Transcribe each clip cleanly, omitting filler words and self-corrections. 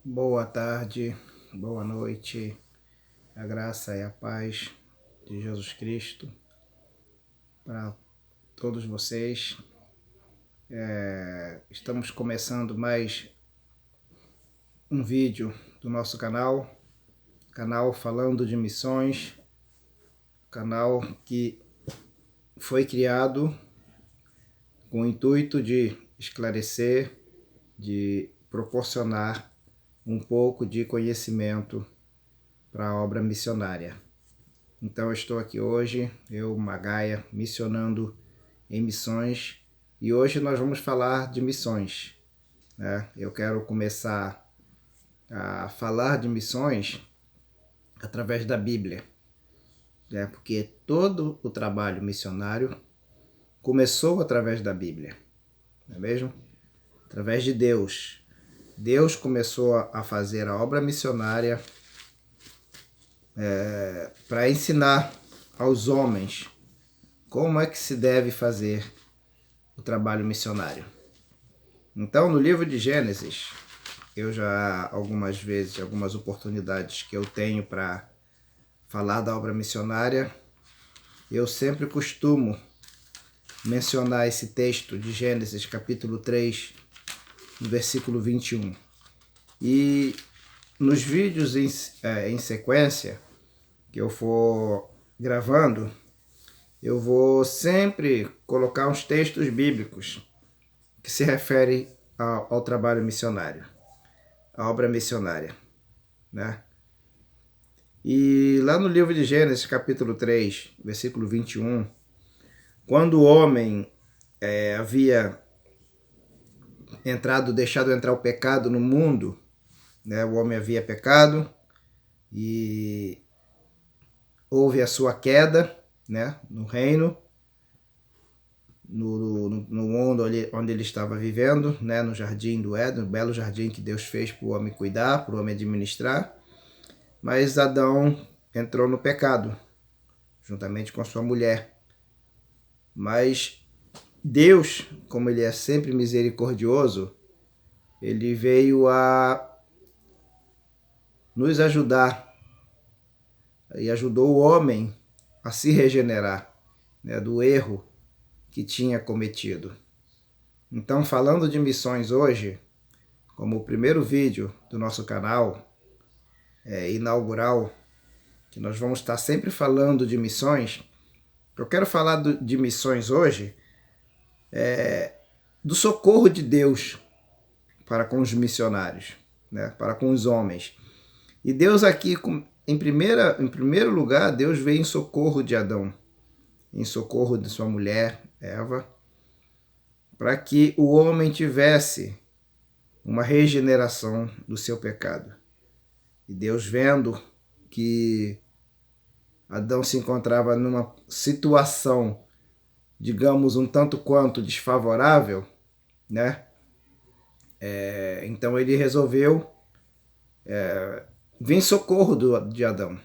Boa tarde, boa noite, a graça e a paz de Jesus Cristo para todos vocês. Estamos começando mais um vídeo do nosso canal falando de missões, canal que foi criado com o intuito de esclarecer, de proporcionar um pouco de conhecimento para a obra missionária. Então eu estou aqui hoje, eu, Magaia, missionando em missões, e hoje nós vamos falar de missões, né? Eu quero começar a falar de missões através da Bíblia, né? Porque todo o trabalho missionário começou através da Bíblia, não é mesmo? Através de Deus. Deus começou a fazer a obra missionária para ensinar aos homens como é que se deve fazer o trabalho missionário. Então, no livro de Gênesis, eu já algumas vezes, algumas oportunidades que eu tenho para falar da obra missionária, eu sempre costumo mencionar esse texto de Gênesis, capítulo 3, no versículo 21. E nos vídeos em sequência que eu for gravando, eu vou sempre colocar uns textos bíblicos que se referem ao trabalho missionário, à obra missionária, né? E lá no livro de Gênesis, capítulo 3, versículo 21, quando o homem havia deixado entrar o pecado no mundo, né? O homem havia pecado e houve a sua queda, né? No reino, no mundo onde ele estava vivendo, né? No jardim do Éden, no belo jardim que Deus fez para o homem cuidar, para o homem administrar. Mas Adão entrou no pecado, juntamente com a sua mulher. Mas Deus, como ele é sempre misericordioso, ele veio a nos ajudar e ajudou o homem a se regenerar, né, do erro que tinha cometido. Então, falando de missões hoje, como o primeiro vídeo do nosso canal inaugural, que nós vamos estar sempre falando de missões, eu quero falar de missões hoje, do socorro de Deus para com os missionários, né, para com os homens. E Deus aqui, em primeiro lugar, Deus veio em socorro de Adão, em socorro de sua mulher, Eva, para que o homem tivesse uma regeneração do seu pecado. E Deus, vendo que Adão se encontrava numa situação, digamos, um tanto quanto desfavorável, né? Então ele resolveu vir em socorro de Adão,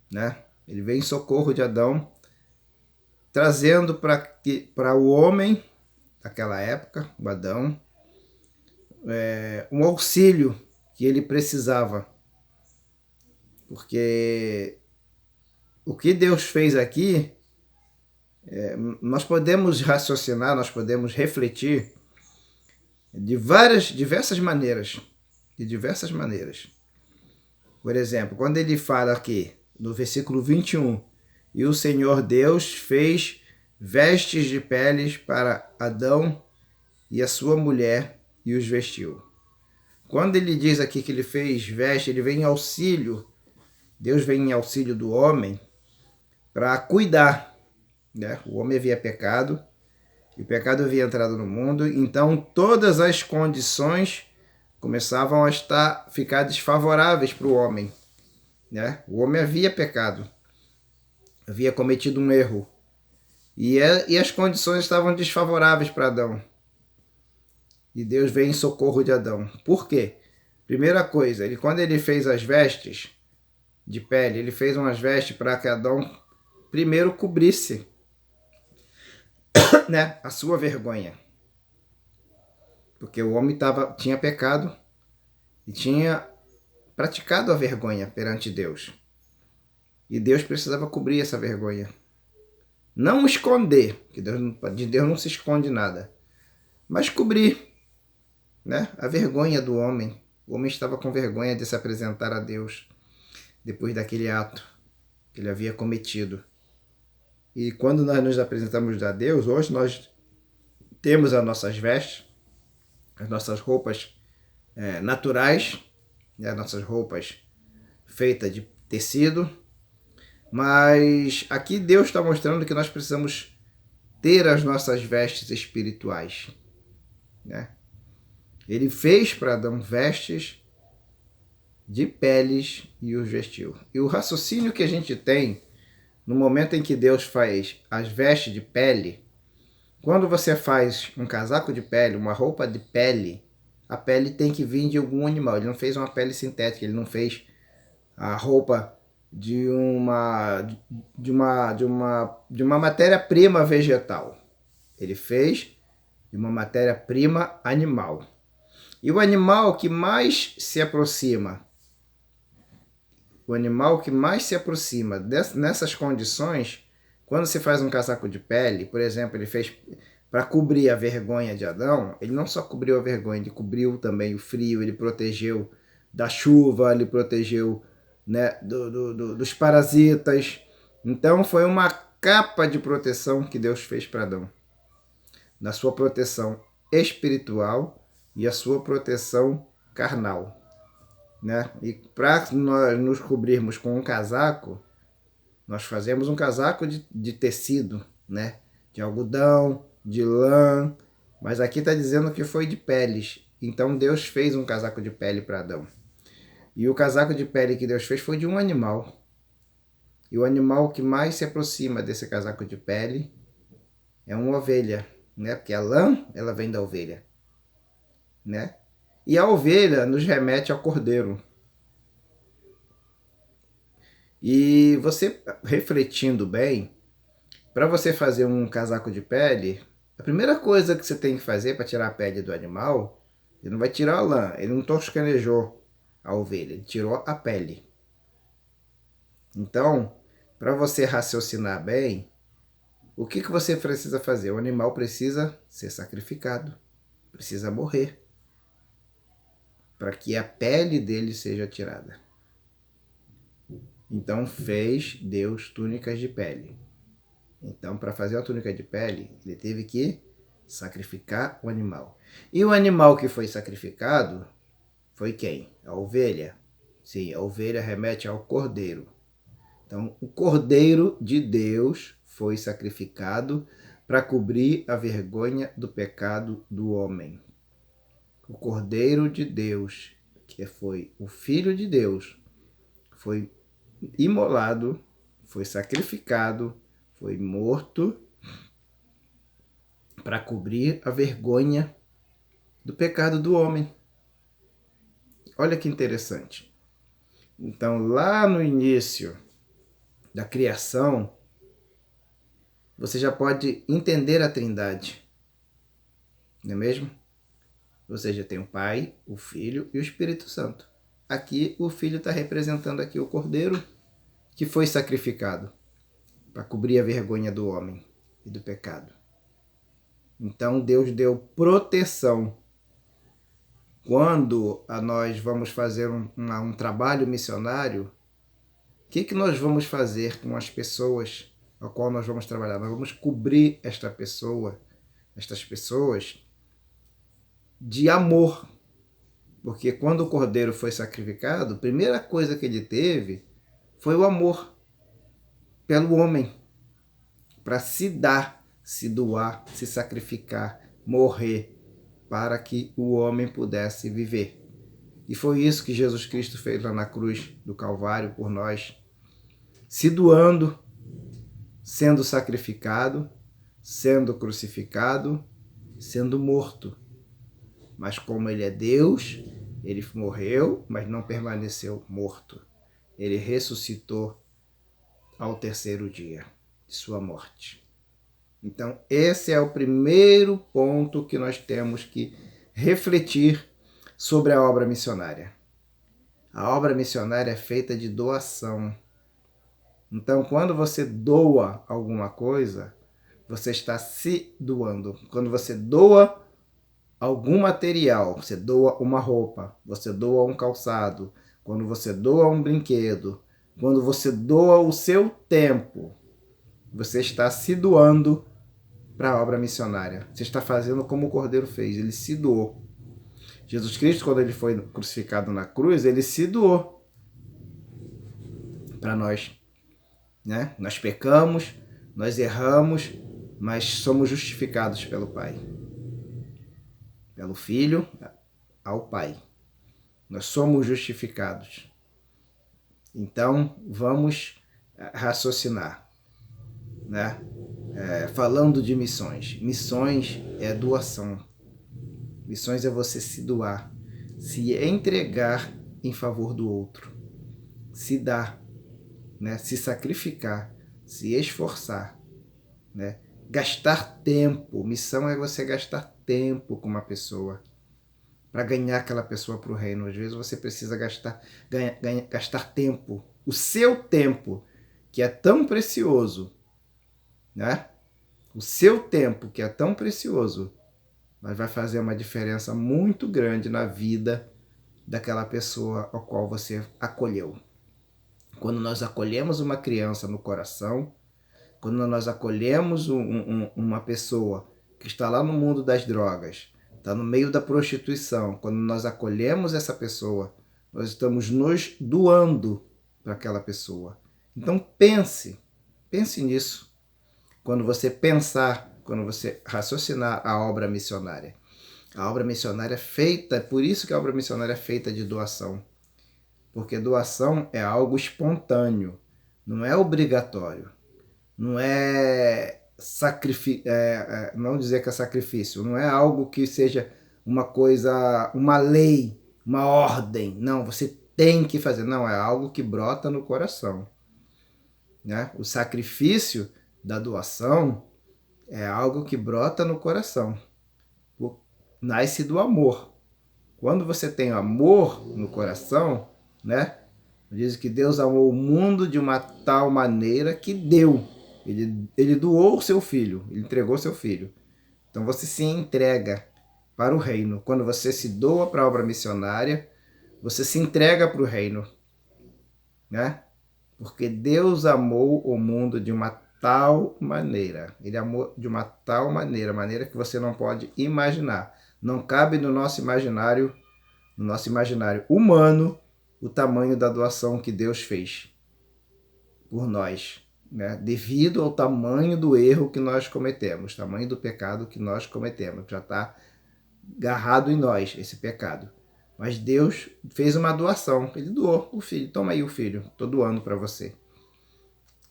né? Ele veio em socorro de Adão, trazendo para o homem daquela época, o Adão, um auxílio que ele precisava. Porque o que Deus fez aqui, nós podemos raciocinar, nós podemos refletir de diversas maneiras. De diversas maneiras. Por exemplo, quando ele fala aqui, no versículo 21, e o Senhor Deus fez vestes de peles para Adão e a sua mulher e os vestiu. Quando ele diz aqui que ele fez veste, ele vem em auxílio, Deus vem em auxílio do homem para cuidar, né? O homem havia pecado, e o pecado havia entrado no mundo, então todas as condições começavam a ficar desfavoráveis para o homem, né? O homem havia pecado, havia cometido um erro, e as condições estavam desfavoráveis para Adão. E Deus veio em socorro de Adão. Por quê? Primeira coisa, quando ele fez as vestes de pele, ele fez umas vestes para que Adão primeiro cobrisse, né, a sua vergonha. Porque o homem tinha pecado e tinha praticado a vergonha perante Deus. E Deus precisava cobrir essa vergonha. Não esconder, que de Deus não se esconde nada, mas cobrir, né, a vergonha do homem. O homem estava com vergonha de se apresentar a Deus depois daquele ato que ele havia cometido. E quando nós nos apresentamos a Deus, hoje nós temos as nossas vestes, as nossas roupas naturais, né, as nossas roupas feitas de tecido, mas aqui Deus está mostrando que nós precisamos ter as nossas vestes espirituais, né? Ele fez para Adão vestes de peles e os vestiu. E o raciocínio que a gente tem no momento em que Deus faz as vestes de pele, quando você faz um casaco de pele, uma roupa de pele, a pele tem que vir de algum animal. Ele não fez uma pele sintética, ele não fez a roupa de uma matéria-prima vegetal. Ele fez de uma matéria-prima animal. E o animal que mais se aproxima, nessas condições, quando se faz um casaco de pele, por exemplo, ele fez para cobrir a vergonha de Adão, ele não só cobriu a vergonha, ele cobriu também o frio, ele protegeu da chuva, ele protegeu, né, dos parasitas. Então foi uma capa de proteção que Deus fez para Adão, na sua proteção espiritual e a sua proteção carnal, né? E para nós nos cobrirmos com um casaco, nós fazemos um casaco de tecido, né? De algodão, de lã, mas aqui está dizendo que foi de peles. Então Deus fez um casaco de pele para Adão. E o casaco de pele que Deus fez foi de um animal. E o animal que mais se aproxima desse casaco de pele é uma ovelha, né? Porque a lã, ela vem da ovelha, né? E a ovelha nos remete ao cordeiro. E você, refletindo bem, para você fazer um casaco de pele, a primeira coisa que você tem que fazer para tirar a pele do animal, ele não vai tirar a lã, ele não toscanejou a ovelha, ele tirou a pele. Então, para você raciocinar bem, o que você precisa fazer? O animal precisa ser sacrificado, precisa morrer, para que a pele dele seja tirada. Então fez Deus túnicas de pele. Então, para fazer uma túnica de pele, ele teve que sacrificar o animal. E o animal que foi sacrificado foi quem? A ovelha. Sim, a ovelha remete ao cordeiro. Então, o cordeiro de Deus foi sacrificado para cobrir a vergonha do pecado do homem. O cordeiro de Deus, que foi o Filho de Deus, foi imolado, foi sacrificado, foi morto para cobrir a vergonha do pecado do homem. Olha que interessante. Então, lá no início da criação, você já pode entender a Trindade, não é mesmo? Ou seja, tem o Pai, o Filho e o Espírito Santo. Aqui o Filho está representando aqui o Cordeiro que foi sacrificado para cobrir a vergonha do homem e do pecado. Então Deus deu proteção. Quando nós vamos fazer um trabalho missionário, o que nós vamos fazer com as pessoas a qual nós vamos trabalhar? Nós vamos cobrir estas pessoas de amor. Porque quando o cordeiro foi sacrificado, a primeira coisa que ele teve foi o amor pelo homem, para se dar, se doar, se sacrificar, morrer, para que o homem pudesse viver. E foi isso que Jesus Cristo fez lá na cruz do Calvário por nós, se doando, sendo sacrificado, sendo crucificado, sendo morto. Mas como ele é Deus, ele morreu, mas não permaneceu morto. Ele ressuscitou ao terceiro dia de sua morte. Então, esse é o primeiro ponto que nós temos que refletir sobre a obra missionária. A obra missionária é feita de doação. Então, quando você doa alguma coisa, você está se doando. Quando você doa algum material, você doa uma roupa, você doa um calçado, quando você doa um brinquedo, quando você doa o seu tempo, você está se doando para a obra missionária. Você está fazendo como o Cordeiro fez, ele se doou. Jesus Cristo, quando ele foi crucificado na cruz, ele se doou para nós, né? Nós pecamos, nós erramos, mas somos justificados pelo Pai. Pelo Filho ao Pai. Nós somos justificados. Então, vamos raciocinar, né? Falando de missões. Missões é doação. Missões é você se doar, se entregar em favor do outro, se dar, né? Se sacrificar, se esforçar, né? Gastar tempo. Missão é você gastar tempo com uma pessoa para ganhar aquela pessoa para o reino. Às vezes você precisa gastar tempo, o seu tempo, que é tão precioso, né? O seu tempo, que é tão precioso, mas vai fazer uma diferença muito grande na vida daquela pessoa ao qual você acolheu. Quando nós acolhemos uma criança no coração, quando nós acolhemos uma pessoa que está lá no mundo das drogas, está no meio da prostituição, quando nós acolhemos essa pessoa, nós estamos nos doando para aquela pessoa. Então pense nisso. Quando você pensar, quando você raciocinar a obra missionária. A obra missionária é feita, por isso que a obra missionária é feita de doação. Porque doação é algo espontâneo, não é obrigatório. Não é sacrifício, não dizer que é sacrifício, não é algo que seja uma coisa, uma lei, uma ordem. Não, você tem que fazer. Não, é algo que brota no coração, né? O sacrifício da doação é algo que brota no coração. Nasce do amor. Quando você tem amor no coração, né? Diz que Deus amou o mundo de uma tal maneira que deu. Ele doou o seu filho, ele entregou o seu filho. Então você se entrega para o reino. Quando você se doa para a obra missionária, você se entrega para o reino, né? Porque Deus amou o mundo de uma tal maneira. Ele amou de uma tal maneira que você não pode imaginar. Não cabe no nosso imaginário humano, o tamanho da doação que Deus fez por nós, né? Devido ao tamanho do erro que nós cometemos, tamanho do pecado que nós cometemos. Já está agarrado em nós esse pecado. Mas Deus fez uma doação, ele doou o filho. Toma aí o filho, estou doando para você,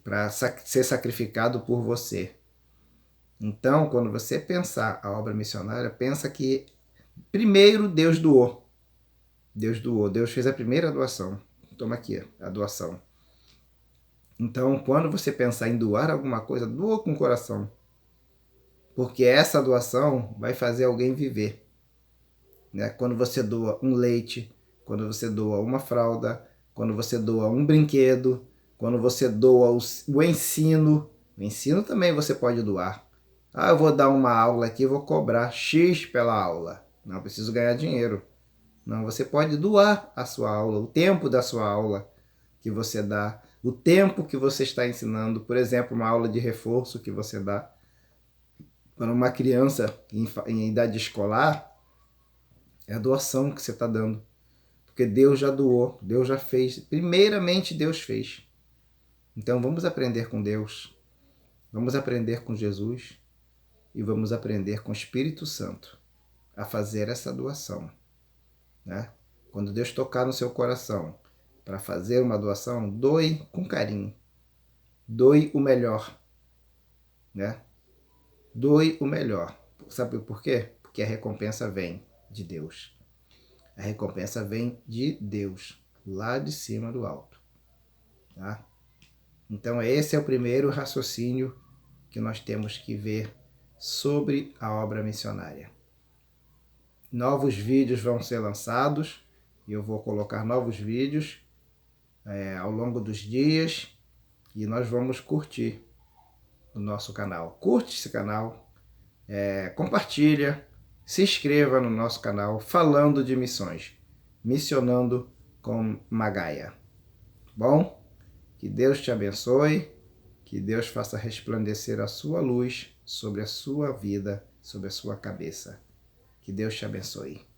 para ser sacrificado por você. Então, quando você pensar a obra missionária, pensa que primeiro Deus doou. Deus fez a primeira doação. Toma aqui a doação. Então, quando você pensar em doar alguma coisa, doa com o coração. Porque essa doação vai fazer alguém viver, né? Quando você doa um leite, quando você doa uma fralda, quando você doa um brinquedo, quando você doa o ensino também você pode doar. Ah, eu vou dar uma aula aqui, vou cobrar X pela aula. Não preciso ganhar dinheiro. Não, você pode doar a sua aula, o tempo da sua aula que você dá, o tempo que você está ensinando. Por exemplo, uma aula de reforço que você dá para uma criança em idade escolar, é a doação que você está dando. Porque Deus já doou, Deus já fez. Primeiramente, Deus fez. Então, vamos aprender com Deus. Vamos aprender com Jesus. E vamos aprender com o Espírito Santo a fazer essa doação, né? Quando Deus tocar no seu coração para fazer uma doação, doe com carinho. Doe o melhor, né? Doe o melhor. Sabe por quê? Porque a recompensa vem de Deus. A recompensa vem de Deus, lá de cima do alto, tá? Então esse é o primeiro raciocínio que nós temos que ver sobre a obra missionária. Novos vídeos vão ser lançados e eu vou colocar novos vídeos ao longo dos dias e nós vamos curtir o nosso canal. Curte esse canal, compartilha, se inscreva no nosso canal falando de missões, missionando com Magaia. Bom, que Deus te abençoe, que Deus faça resplandecer a sua luz sobre a sua vida, sobre a sua cabeça. Que Deus te abençoe.